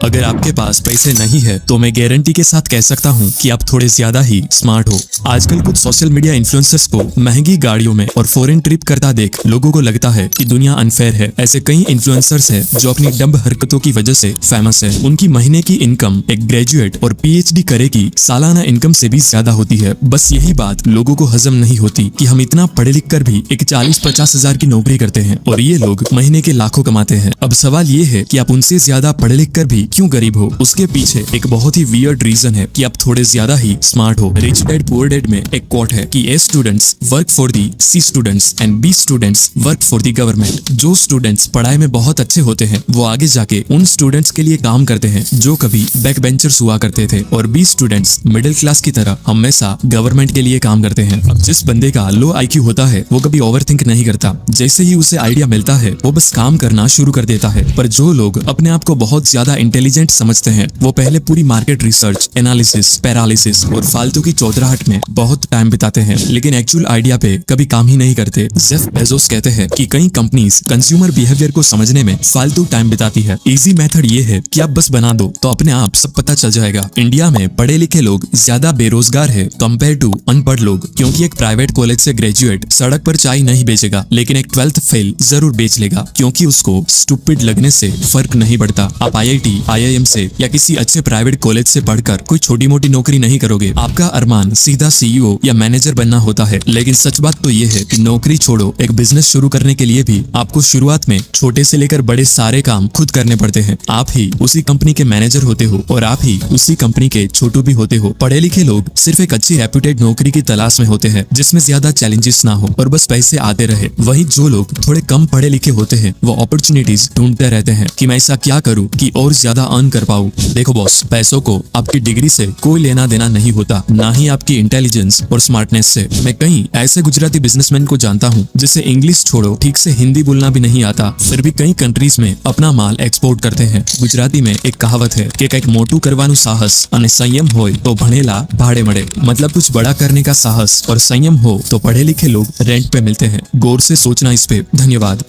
अगर आपके पास पैसे नहीं है तो मैं गारंटी के साथ कह सकता हूँ कि आप थोड़े ज्यादा ही स्मार्ट हो। आजकल कुछ सोशल मीडिया इन्फ्लुएंसर्स को महंगी गाड़ियों में और फॉरेन ट्रिप करता देख लोगों को लगता है कि दुनिया अनफेयर है। ऐसे कई इन्फ्लुएंसर्स हैं जो अपनी डम्ब हरकतों की वजह से फेमस है। उनकी महीने की इनकम एक ग्रेजुएट और पीएचडी करे की सालाना इनकम से भी ज्यादा होती है। बस यही बात लोगों को हजम नहीं होती कि हम इतना पढ़े लिख कर भी एक 40-50 हजार की नौकरी करते हैं और ये लोग महीने के लाखों कमाते हैं। अब सवाल ये है कि आप उनसे ज्यादा पढ़े लिख कर भी क्यों गरीब हो। उसके पीछे एक बहुत ही वियर्ड रीजन है कि आप थोड़े ज्यादा ही स्मार्ट हो। रिच डैड पुअर डैड में एक कोट है कि A students work for the C students and B students work for the government. जो स्टूडेंट्स पढ़ाई में बहुत अच्छे होते हैं वो आगे जाके उन स्टूडेंट्स के लिए काम करते हैं जो कभी बैक बेंचर्स हुआ करते थे, और बी स्टूडेंट्स मिडिल क्लास की तरह हमेशा गवर्नमेंट के लिए काम करते हैं। अब जिस बंदे का लो आईक्यू होता है वो कभी ओवरथिंक नहीं करता। जैसे ही उसे आइडिया मिलता है वो बस काम करना शुरू कर देता है। पर जो लोग अपने आप को बहुत ज्यादा इंटेलिजेंट समझते हैं वो पहले पूरी मार्केट रिसर्च, एनालिसिस, पैरालिसिस और फालतू की चौधराहट में बहुत टाइम बिताते हैं, लेकिन एक्चुअल आइडिया पे कभी काम ही नहीं करते। जेफ बेजोस कहते हैं कि कई कंपनीज कंज्यूमर बिहेवियर को समझने में फालतू टाइम बिताती है। इजी मेथड ये है कि आप बस बना दो तो अपने आप सब पता चल जाएगा। इंडिया में पढ़े लिखे लोग ज्यादा बेरोजगार है कंपेयर टू अनपढ़ लोग, क्योंकि एक प्राइवेट कॉलेज से ग्रेजुएट सड़क पर चाय नहीं बेचेगा, लेकिन एक 12th फेल जरूर बेच लेगा, क्योंकि उसको स्टूपिड लगने से फर्क नहीं पड़ता। आप IIT, IIM से या किसी अच्छे प्राइवेट कॉलेज से पढ़कर कोई छोटी मोटी नौकरी नहीं करोगे। आपका अरमान सीधा CEO या मैनेजर बनना होता है। लेकिन सच बात तो ये है कि नौकरी छोड़ो, एक बिजनेस शुरू करने के लिए भी आपको शुरुआत में छोटे से लेकर बड़े सारे काम खुद करने पड़ते हैं। आप ही उसी कंपनी के मैनेजर होते हो और आप ही उसी कंपनी के छोटू भी होते हो। पढ़े लिखे लोग सिर्फ एक अच्छी रेप्यूटेड नौकरी की तलाश में होते हैं जिसमें ज्यादा चैलेंजेस ना हो और बस पैसे आते रहे। वहीं जो लोग थोड़े कम पढ़े लिखे होते हैं वो अपॉर्चुनिटीज ढूंढते रहते हैं कि मैं ऐसा क्या करूं कि और ज्यादा अर्न कर पाऊं। देखो बॉस, पैसों को आपकी डिग्री से कोई लेना देना नहीं होता, ना ही आपकी इंटेलिजेंस और स्मार्टनेस से। मैं कई ऐसे गुजराती बिजनेसमैन को जानता हूँ जिसे इंग्लिश छोड़ो ठीक से हिंदी बोलना भी नहीं आता, फिर भी कई कंट्रीज में अपना माल एक्सपोर्ट करते हैं। गुजराती में एक कहावत है कि एक मोटू करवानु साहस અને संयम होय तो भणेला भाड़े मड़े। मतलब कुछ बड़ा करने का साहस और संयम हो तो पढ़े लिखे लोग रेंट पे मिलते हैं। गौर से सोचना इस पे। धन्यवाद।